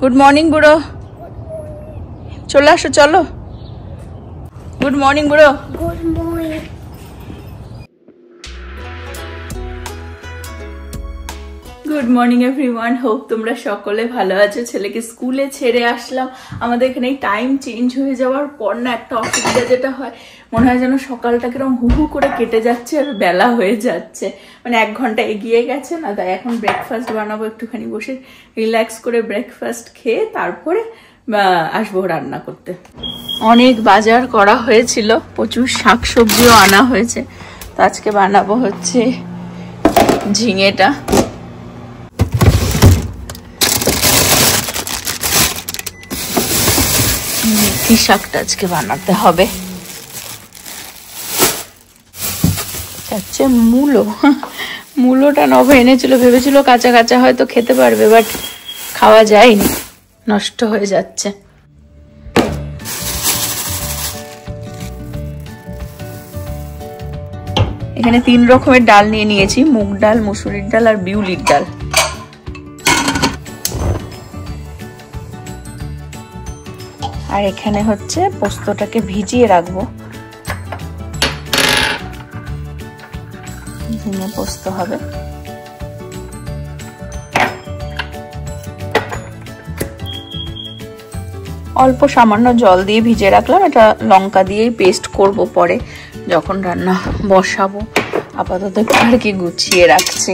Good morning বুড়ো, চলে আসো, চলো। গুড মর্নিং বুড়ো। Good morning. Good morning everyone, hope তোমরা সকলে ভালো আছো। ছেলেকে স্কুলে ছেড়ে আসলাম। আমাদের এখানে টাইম চেঞ্জ হয়ে যাওয়ার পর না একটা অসুবিধা যেটা হয়, মনে হয় যেন সকালটা কিরকম হু হু করে কেটে যাচ্ছে আর বেলা হয়ে যাচ্ছে, মানে 1 ঘন্টা এগিয়ে গেছে না। তাই এখন ব্রেকফাস্ট বানাবো, একটুখানি বসে রিল্যাক্স করে ব্রেকফাস্ট খেয়ে তারপরে আসবো রান্না করতে। অনেক বাজার করা হয়েছিল, প্রচুর শাকসবজিও আনা হয়েছে। তো আজকে বানাবো হচ্ছে ঝিঙেটা। মেথি শাকটা আজকে বানাতে হবে। মূলোটা নব এনেছিল, ভেবেছিল কাঁচা কাঁচা হয়তো খেতে পারবে, বাট খাওয়া যায়নি, নষ্ট হয়ে যাচ্ছে। এখানে 3 রকমের ডাল নিয়ে নিয়েছি, মুগ ডাল, মসুরির ডাল আর বিউলির ডাল। আর এখানে হচ্ছে পোস্তটাকে ভিজিয়ে রাখবো, ঝিঙে পোস্ত হবে। অল্প সামান্য জল দিয়ে ভিজিয়ে রাখলাম, এটা লঙ্কা দিয়েই পেস্ট করব পরে যখন রান্না বসাবো। আপাতত আর কি গুছিয়ে রাখছি।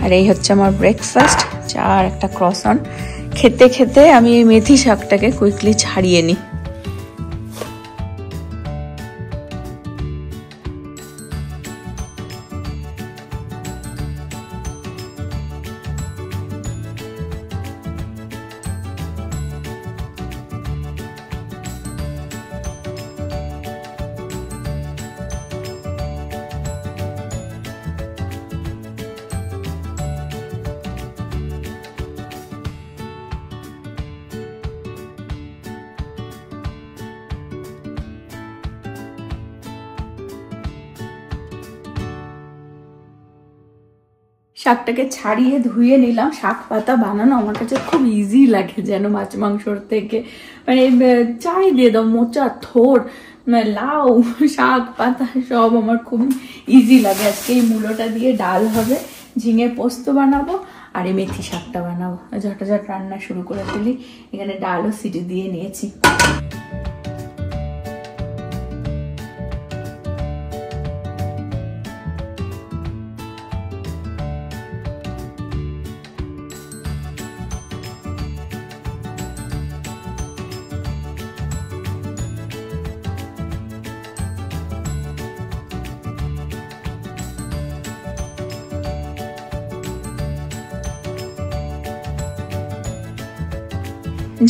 আর এই হচ্ছে আমার ব্রেকফাস্ট, চা আর একটা ক্রসন। খেতে খেতে আমি এই মেথি শাকটাকে কুইকলি ছাড়িয়ে নিই। শাকটাকে ছাড়িয়ে ধুয়ে নিলাম। শাক পাতা বানানো আমার কাছে খুব ইজি লাগে, যেন মাছ মাংসর থেকে। মানে চাই দিয়ে দাও, মোচা, থোড়, লাউ, শাক পাতা সব আমার খুব ইজি লাগে। আজকে এই মূলোটা দিয়ে ডাল হবে, ঝিঙে পোস্ত বানাবো আর এই মেথি শাকটা বানাবো। ঝটাঝট রান্না শুরু করে ফেলি। এখানে ডালও সিটি দিয়ে নিয়েছি।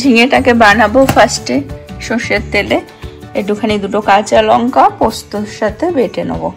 ঝিঙেটাকে বানাবো ফার্স্টে সর্ষের তেলে, একটুখানি 2 কাঁচা লঙ্কা পোস্তর সাথে বেটে নেবো।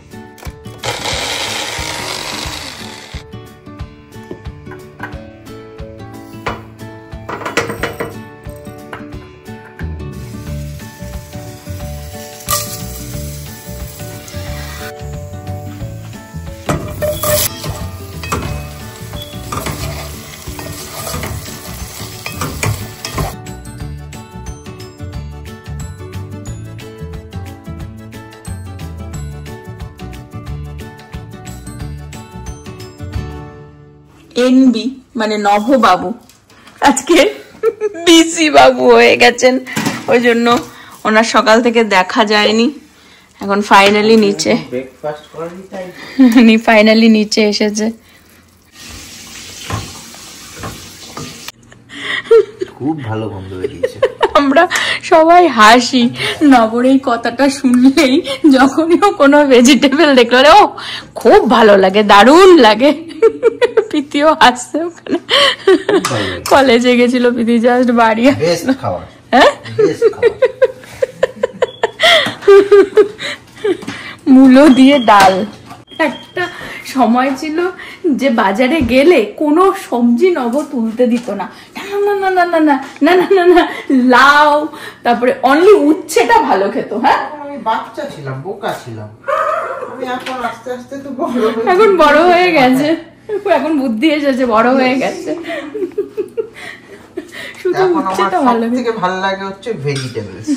এনবি মানে নভবাবু আজকে বিসি বাবু হয়ে গেছেন, ওই জন্য ওনার সকাল থেকে দেখা যায়নি। এখন ফাইনালি নিচে নিচে এসেছে। খুব ভালো গন্ধ বেরিয়েছে। আমরা সবাই হাসি নবর এই কথাটা শুনলেই, যখনই কোনো ভেজিটেবল দেখলো ও খুব ভালো লাগে, দারুণ লাগে। প্রীতিও হাসছে, ওখানে কলেজে গেছিল প্রীতি, জাস্ট বাড়ি হ্যাঁ মূলো দিয়ে ডাল। একটা সময় ছিল যে বাজারে গেলে কোনো সবজি নব তুলতে দিত না, না না না না না না না না না, লাউ, তারপরে অনলি উচ্ছেটা ভালো খেত। হ্যাঁ, আমি বাচ্চা ছিলাম, বোকা ছিলাম। আমি এখন আস্তে আস্তে তো এখন বড় হয়ে গেছে, এখন বুদ্ধি এসেছে, বড় হয়ে গেছে। শুধু উচ্ছেটা ভালো। সবথেকে ভালো লাগে হচ্ছে ভেজিটেবলস।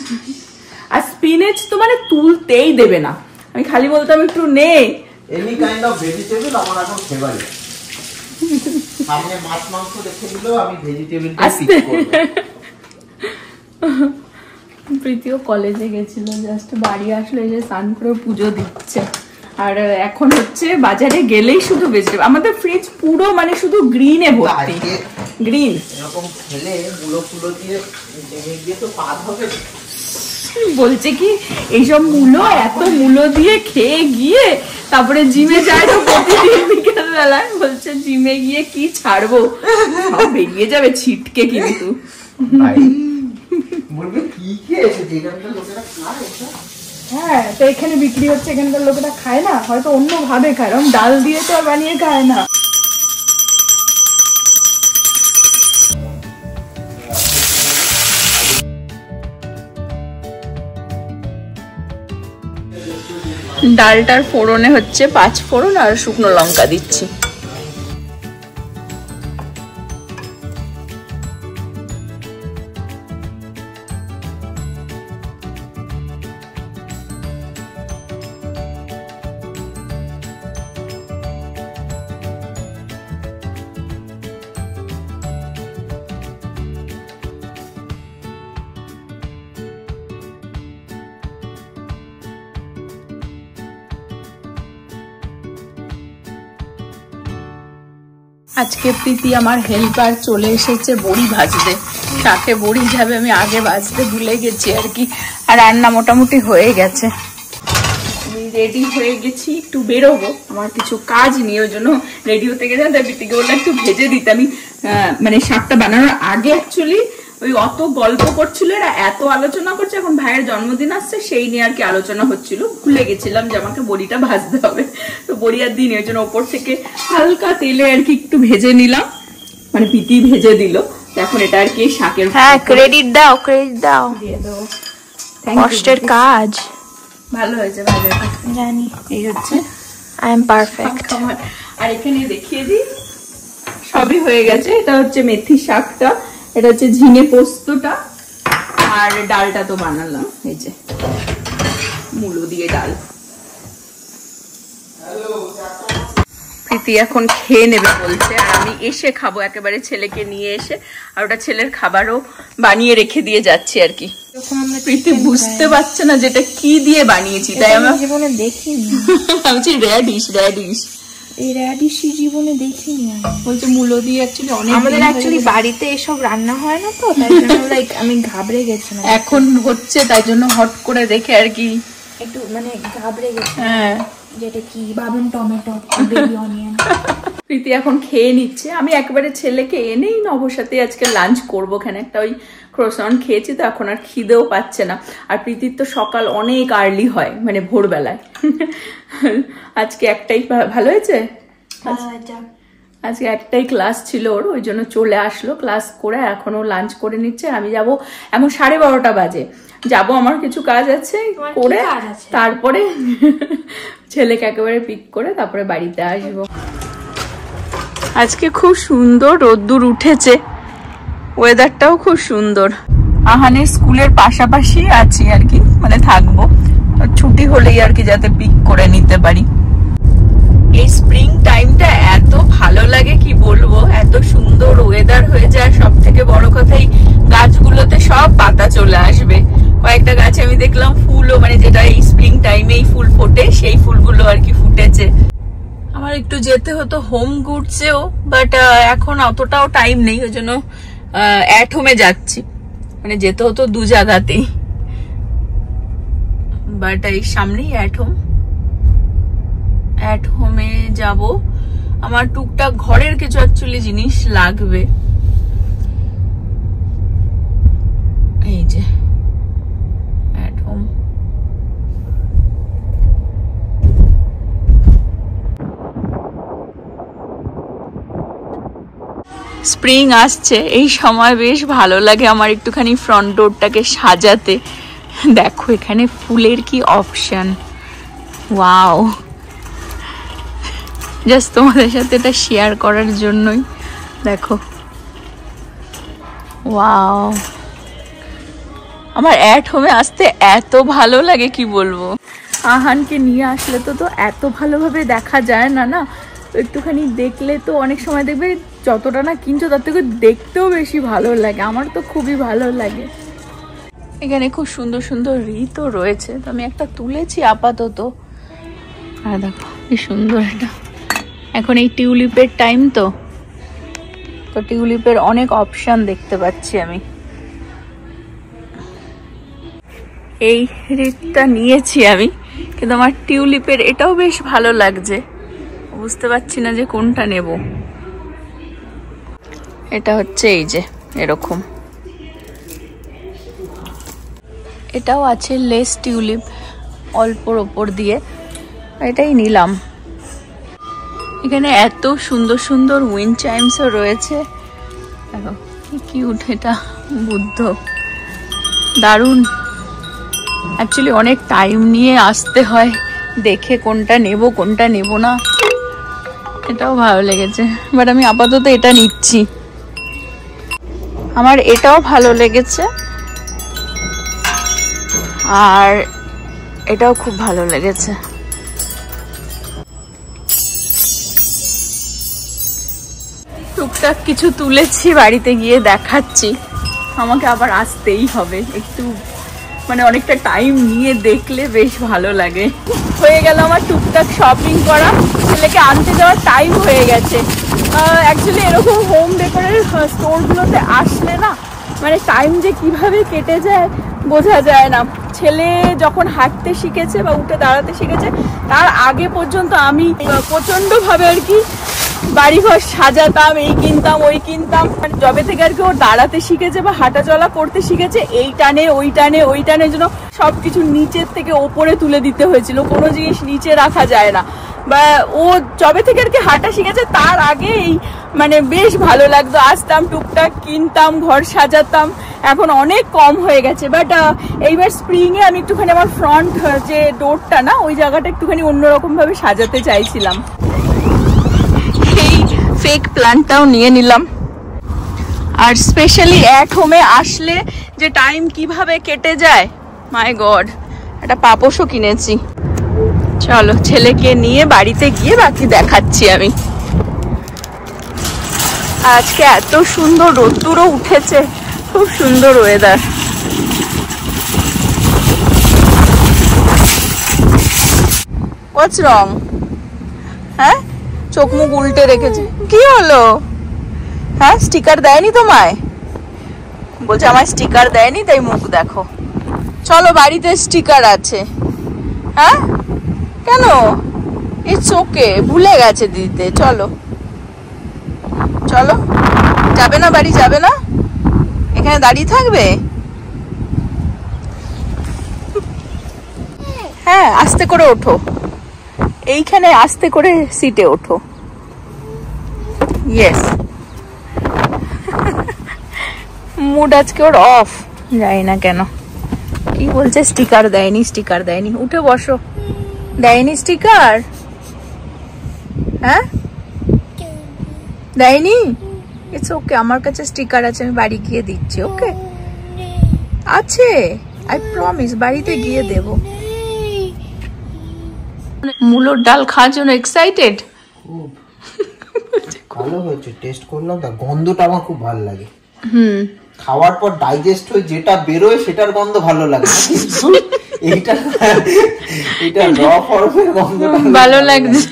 আর স্পিনেচ তো মানে তুলতেই দেবে না, আমি খালি বলতাম একটু নে। এনি কাইন্ড অফ ভেজিটেবল আমার এখন ফেভারিট। সামনে মাছ মাংস রেখে দিলেও আমি ভেজিটেবলটা পিক করব। প্রীতিও কলেজে গেছিল, জাস্ট বাড়ি আসলে যে স্নান করে পুজো দিচ্ছে। আর এখন হচ্ছে বাজারে গেলেই শুধু ভেজিটেবল, আমাদের ফ্রিজ পুরো মানে শুধু গ্রিনে ভর্তি, গ্রিন। এরকম খেলে মুলো ফুলো দিয়ে দিয়ে তো পাত হবে। বলছে কি এইসব মূলো, এত মূলো দিয়ে খেয়ে গিয়ে তারপরে জিমে যায় তো প্রতিদিন বিকেল বেলায়, বলছে জিমে গিয়ে কি ছাড়বো, সব বেরিয়ে যাবে ছিটকে। কিন্তু বলবে কি খেয়েছে, যেখানকার লোকেরা খায় এটা। হ্যাঁ, তো এখানে বিক্রি হচ্ছে, এখানকার লোকেরা খায় না, হয়তো অন্য ভাবে খায়, কারণ ডাল দিয়ে তো আর বানিয়ে খায় না। ডালটার ফোড়নে হচ্ছে 5 ফোড়ন আর শুকনো লঙ্কা দিচ্ছি। আজকে প্রীতি আমার হেল্পার চলে এসেছে বড়ি ভাজতে, শাকে বড়ি যাবে, আমি আগে ভাজতে ভুলে গেছি আর কি। আর রান্না মোটামুটি হয়ে গেছে, আমি রেডি হয়ে গেছি, একটু বেরোবো, আমার কিছু কাজ নিয়ে, ওই জন্য রেডি হতে গেছে। তাই প্রীতিকে বললাম একটু ভেজে দিতে। আমি মানে শাকটা বানানোর আগে অ্যাকচুয়ালি ওই অত গল্প করছিল, এরা এত আলোচনা করছে, এখন ভাইয়ের জন্মদিন আসছে সেই নিয়ে আর কি আলোচনা হচ্ছিল, ভুলে গেছিলাম যে আমাকে বড়িটা ভাজতে হবে। তো বড়ি আর দিন, ওই জন্য ওপর থেকে হালকা তেলে আর কি একটু ভেজে নিলাম, মানে প্রীতি ভেজে দিল। এখন এটা আর কি শাকের, হ্যাঁ ক্রেডিট দাও, ক্রেডিট দাও, দিয়ে দেবো। কষ্টের কাজ। ভালো হয়েছে, ভালো হয়েছে, জানি। এই হচ্ছে আই এম পারফেক্ট। আর এখানে দেখিয়ে দিই, সবই হয়ে গেছে। এটা হচ্ছে মেথি শাকটা, এটা হচ্ছে ঝিঙে পোস্তটা, আর ডালটা তো বানালাম, এই যে মূলো দিয়ে ডাল। প্রীতি এখন খেয়ে নেবে বলছে, আর আমি এসে খাবো একেবারে, ছেলেকে নিয়ে এসে। আর ওটা ছেলের খাবারও বানিয়ে রেখে দিয়ে যাচ্ছি আর কি। প্রীতি বুঝতে পারছে না যেটা কি দিয়ে বানিয়েছি, তাই আমরা জীবনে দেখিনি। আমি বলছি র্যাডিশ, র্যাডিশ এই র্যাডিশ জীবনে দেখিনি আমি। বলছে মূলো দিয়ে অ্যাকচুয়ালি অনেক, আমাদের অ্যাকচুয়ালি বাড়িতে এসব রান্না হয় না, তো তাই জন্য লাইক আমি ঘাবড়ে গেছিলাম। এখন হচ্ছে তাই জন্য হট করে দেখে আর কি একটু মানে ঘাবড়ে গেছি। হ্যাঁ, যেটা কি ভাবলাম টমেটো, বেবি অনিয়ন। প্রীতি এখন খেয়ে নিচ্ছে, আমি একেবারে ছেলেকে এনেই নবর সাথে আজকে লাঞ্চ করবো। এখানে একটা ওই ক্রোসন খেয়েছি, তো এখন আর খিদেও পাচ্ছে না। আর প্রীতির তো সকাল অনেক আর্লি হয়, মানে ভোরবেলায়। আজকে একটাই, ভালো হয়েছে, আজকে একটাই ক্লাস ছিল ওর, ওই জন্য চলে আসলো, ক্লাস করে এখনো লাঞ্চ করে নিচ্ছে। আমি যাব, এখন 12:30 বাজে, যাব, আমার কিছু কাজ আছে করে, তারপরে ছেলেকে একেবারে পিক করে তারপরে বাড়িতে আসবো। আজকে খুব সুন্দর রোদ্দুর উঠেছে, ওয়েদারটাও খুব সুন্দর। আহানের স্কুলের পাশাপাশি আছি আর কি, মানে থাকবো, ছুটি হলেই আর কি যাতে পিক করে নিতে পারি। এই স্প্রিং টাইমটা এত ভালো লাগে কি বলবো, এত সুন্দর ওয়েদার হয়ে যায়। সব থেকে বড় কথাই গাছগুলোতে সব পাতা চলে আসবে। কয়েকটা গাছে আমি দেখলাম ফুলও, মানে যেটা এই স্প্রিং টাইমেই ফুল ফোটে, সেই ফুলগুলো আর কি ফুটেছে। আমার একটু যেতে হতো হোম গুডসেও, বাট এখন অতটাও টাইম নেই, ওই জন্য অ্যাট হোমে যাচ্ছি, মানে যেতে হতো 2 জায়গাতেই, বাট এই সামনেই অ্যাট হোমে যাব। আমার টুকটাক ঘরের কিছু অ্যাকচুয়ালি জিনিস লাগবে, এই যে অ্যাট হোম। স্প্রিং আসছে, এই সময় বেশ ভালো লাগে আমার একটুখানি ফ্রন্ট ডোরটাকে সাজাতে। দেখো এখানে ফুলের কি অপশন, ওয়াও! জাস্ট তোমাদের সাথে এটা শেয়ার করার জন্যই। দেখো, ওয়াও! আমার অ্যাট হোমে আসতে এত ভালো লাগে কি বলবো। আহানকে নিয়ে আসলে তো এত ভালোভাবে দেখা যায় না, না তো একটুখানি দেখলে তো অনেক সময় দেখবে যতটা না কিনছো তার থেকে দেখতেও বেশি ভালো লাগে। আমার তো খুবই ভালো লাগে। এখানে খুব সুন্দর সুন্দর রিতও রয়েছে, তো আমি একটা তুলেছি আপাতত। আর দেখো কি সুন্দর এটা। এখন এই টিউলিপের টাইম, তো টিউলিপের অনেক অপশন দেখতে পাচ্ছি আমি। এই রিতটা নিয়েছি আমি, কিন্তু আমার টিউলিপের এটাও বেশ ভালো লাগছে, বুঝতে পারছি না যে কোনটা নেব। এটা হচ্ছে এই যে এরকম, এটাও আছে লেস টিউলিপ অল্পর ওপর দিয়ে, এটাই নিলাম। এখানে এত সুন্দর সুন্দর উইন্ড চাইমসও রয়েছে, দেখো কি কিউট, এটা বুদ্ধ, দারুণ। অ্যাকচুয়ালি অনেক টাইম নিয়ে আসতে হয়, দেখে কোনটা নেব কোনটা নেব না। এটাও ভালো লেগেছে, বাট আমি আপাতত এটা নিচ্ছি। আমার এটাও ভালো লেগেছে, আর এটাও খুব ভালো লেগেছে। টুকটাক কিছু তুলেছি, বাড়িতে গিয়ে দেখাচ্ছি। আমাকে আবার আসতেই হবে, একটু মানে অনেকটা টাইম নিয়ে দেখলে বেশ ভালো লাগে। হয়ে গেল আমার টুকটাক শপিং করা, ছেলেকে আনতে যাওয়ার টাইম হয়ে গেছে। অ্যাকচুয়ালি এরকম হোম ডেকোরের স্টোরগুলোতে আসলে না, মানে টাইম যে কিভাবে কেটে যায় বোঝা যায় না। ছেলে যখন হাঁটতে শিখেছে বা উঠে দাঁড়াতে শিখেছে, তার আগে পর্যন্ত আমি প্রচণ্ডভাবে আর কি বাড়িঘর সাজাতাম, এই কিনতাম ওই কিনতাম। যবে থেকে আর কি ও দাঁড়াতে শিখেছে বা হাঁটা চলা করতে শিখেছে, এই টানে ওই টানে ওই টানের জন্য সবকিছু নিচের থেকে ওপরে তুলে দিতে হয়েছিল, কোনো জিনিস নিচে রাখা যায় না। বা ও যবে থেকে আর কি হাঁটা শিখেছে, তার আগে এই মানে বেশ ভালো লাগতো, আসতাম টুকটাক কিনতাম, ঘর সাজাতাম। এখন অনেক কম হয়ে গেছে, বাট এইবার স্প্রিং এ আমি একটুখানি আমার ফ্রন্ট যে ডোরটা না, ওই জায়গাটা একটুখানি অন্যরকম ভাবে সাজাতে চাইছিলাম। এই ফেক প্ল্যান্টটাও নিয়ে নিলাম। আর স্পেশালি অ্যাট হোমে আসলে যে টাইম কিভাবে কেটে যায়, মাই গড। একটা পাপোশও কিনেছি। চলো ছেলেকে নিয়ে বাড়িতে গিয়ে বাকি দেখাচ্ছি আমি। আজকে এত সুন্দর রোদ্দুরও উঠেছে, খুব সুন্দর ওয়েদার। হোয়াটস রং? হ্যাঁ, চোখ মুখ উল্টে রেখেছে, কি হলো? হ্যাঁ, স্টিকার দেয়নি তোমায়? বলছে আমায় স্টিকার দেয়নি, তাই মুখ দেখো। চলো বাড়িতে স্টিকার আছে। হ্যাঁ, কেন? ইটস ওকে, ভুলে গেছে দিতে। চলো চলো, যাবে না বাড়ি, যাবে না, এখানে দাঁড়িয়ে থাকবে? হ্যাঁ, আস্তে করে ওঠো, এইখানে আস্তে করে সিটে ওঠো। ইয়েস। মুড আজকে ওর অফ, যাই না কেন। কি বলছে? স্টিকার দেয়নি, স্টিকার দেয়নি। উঠে বসো। দেয়নি স্টিকার? হ্যাঁ, দেয়নি। ইটস ওকে, আমার কাছে স্টিকার আছে, আমি বাড়ি গিয়ে দিচ্ছি। ওকে, আছে, আই প্রমিস, বাড়িতে গিয়ে দেব। মূলোর ডাল খাওয়ার জন্য এক্সাইটেড। খুব ভালো হয়েছে, টেস্ট করলাম, তার গন্ধটা আমার খুব ভালো লাগে। খাওয়ার পর ডাইজেস্ট হয়ে যেটা বেরোয় সেটার গন্ধ ভালো লাগে, কিন্তু এটা র ফরমের গন্ধটা ভালো লাগছে।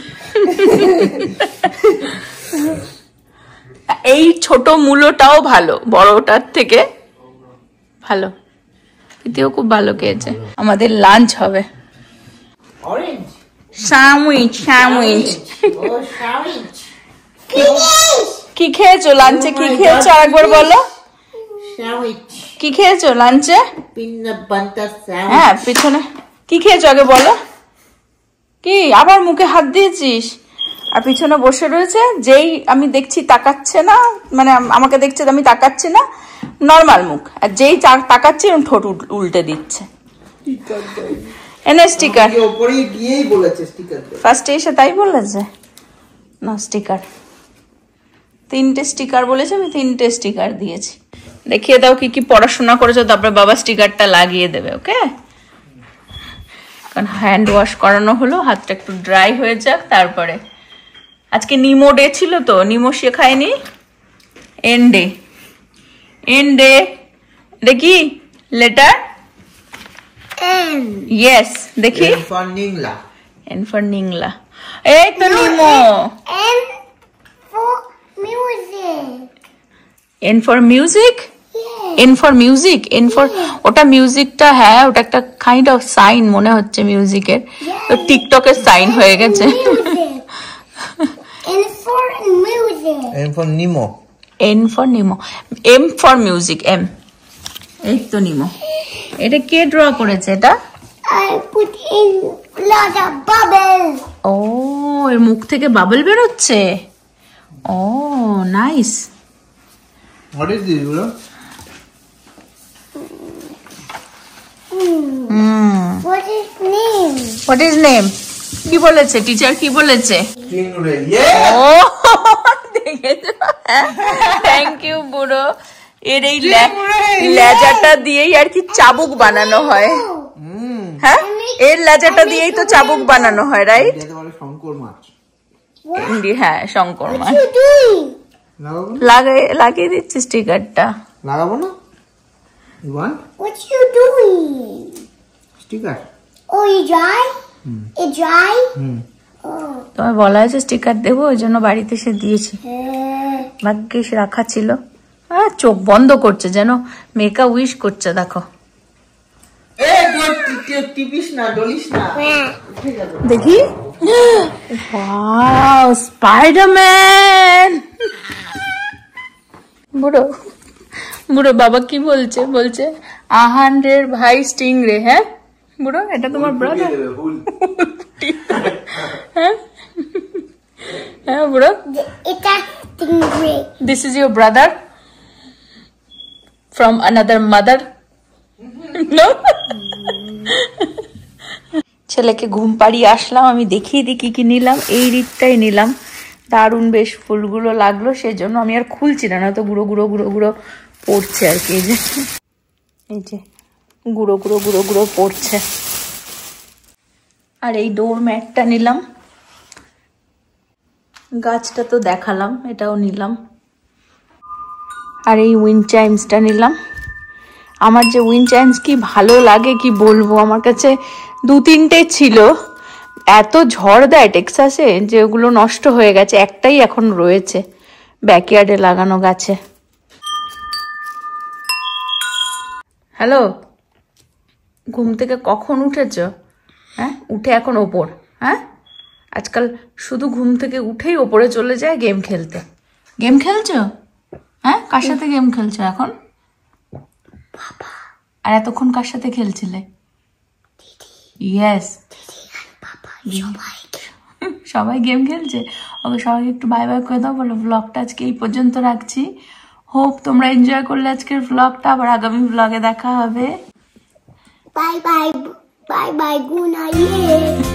এই ছোট মূলোটাও ভালো, বড়টার থেকে ভালো। এতেও খুব ভালো খেয়েছে। আমাদের লাঞ্চ হবে অরেঞ্জ স্যান্ডউইচ। স্যান্ডউইচ কি খেয়েছো লাঞ্চে? কি খেয়েছো আরেকবার বলো। কি খেয়েছো লাঞ্চে? হ্যাঁ, পিছনে কি খেয়েছো আগে বলো। কি আবার মুখে হাত দিয়েছিস? আর পিছনে বসে রয়েছে, যেই আমি দেখছি তাকাচ্ছে না, মানে আমাকে দেখছে আমি তাকাচ্ছি না, নর্মাল মুখ, আর যেই তাকাচ্ছে ঠোঁট উল্টে দিচ্ছে। এনে স্টিকার, ফার্স্টে এসে তাই বলেছে না স্টিকার, 3টে স্টিকার বলেছে, আমি 3টে স্টিকার দিয়েছি। দেখিয়ে দাও কি কি পড়াশোনা করেছো, তারপরে বাবা স্টিকারটা লাগিয়ে দেবে। ওকে, কারণ হ্যান্ড ওয়াশ করানো হলো, হাতটা একটু ড্রাই হয়ে যাক তারপরে। আজকে নিমো ডে ছিল তো, নিমো শেখায়নি। এন ডে, এন ডে দেখি লেটার ইয়েস, দেখি এন ফর নিংলা। এই তো Nemo. N for music, N for music, N for ওটা মিউজিকটা, হ্যাঁ ওটা একটা কাইন্ড অফ সাইন মনে হচ্ছে মিউজিকের, তো টিকটকের সাইন হয়ে গেছে। N for Nemo, N for Nemo, M for music, M. এই তো নিমো। এটা কে ড্র করেছে এটা? ও, এর মুখ থেকে বাবল বেরোচ্ছে। Oh nice. What is this bro? What is name? কি বলেছে টিচার, কি বলেছে? ও দেখেছো, থ্যাংক ইউ বুড়ো। এর এই লেজাটা দিয়েই আর কি চাবুক বানানো হয়। হ্যাঁ, এর লেজাটা দিয়েই তো চাবুক বানানো হয়, রাইট? শঙ্কর মাছ। হ্যাঁ, শঙ্কর মাছ। লাগিয়ে দিচ্ছি স্টিকারটা। লাগাবো না? You want? What you doing? Sticker. Oh, you dry? It dry? তোমায় বলা হয়েছে স্টিকার দেবো, ওই জন্য বাড়িতে এসে দিয়েছি। ভাগ্যিস রাখা ছিল। চোখ বন্ধ করছে, যেন মেকা উইশ করছে, দেখো। দেখি, ওয়াও, স্পাইডারম্যান। বুড়ো বুড়ো বাবা কি বলছে, বলছে আহানের ভাই স্টিং রে। হ্যাঁ বুড়ো, এটা তোমার ব্রাদার? হ্যাঁ হ্যাঁ বুড়ো, this is your brother from another mother? No? ছেলেকে ঘুম পাড়িয়ে আসলাম, আমি দেখিয়ে দিই কি কি নিলাম। এই রিটটাই নিলাম, দারুণ বেশ ফুলগুলো লাগলো, সেজন্য আমি আর খুলছি না, তো গুঁড়ো গুঁড়ো গুঁড়ো গুঁড়ো পড়ছে আর কি। এই যে গুঁড়ো গুঁড়ো গুঁড়ো গুঁড়ো পড়ছে। আর এই ডোর ম্যাটটা নিলাম, গাছটা তো দেখালাম, এটাও নিলাম। আর এই উইন্ড চাইমসটা নিলাম। আমার যে উইন্ড চাইমস কি ভালো লাগে কি বলবো, আমার কাছে 2-3টে ছিল, এত ঝড় দেয় টেক্সাসে যে ওগুলো নষ্ট হয়ে গেছে, একটাই এখন রয়েছে ব্যাকইয়ার্ডে লাগানো গাছে। হ্যালো, ঘুম থেকে কখন উঠেছ? হ্যাঁ, উঠে এখন ওপর? হ্যাঁ, আজকাল শুধু ঘুম থেকে উঠেই ওপরে চলে যায় গেম খেলতে। গেম খেলছো? হ্যাঁ, কার সাথে গেম খেলছো এখন? বাবা। আর এতক্ষণ কার সাথে খেলছিলে? ইয়েস, সবাই গেম খেলছে। ওকে, সবাই একটু বাই বাই করে দাও, বলো ব্লগটা আজকে এই পর্যন্ত রাখছি। হোপ তোমরা এনজয় করলে আজকের ব্লগটা, আবার আগামী ব্লগে দেখা হবে। Bye bye, bye bye, good night.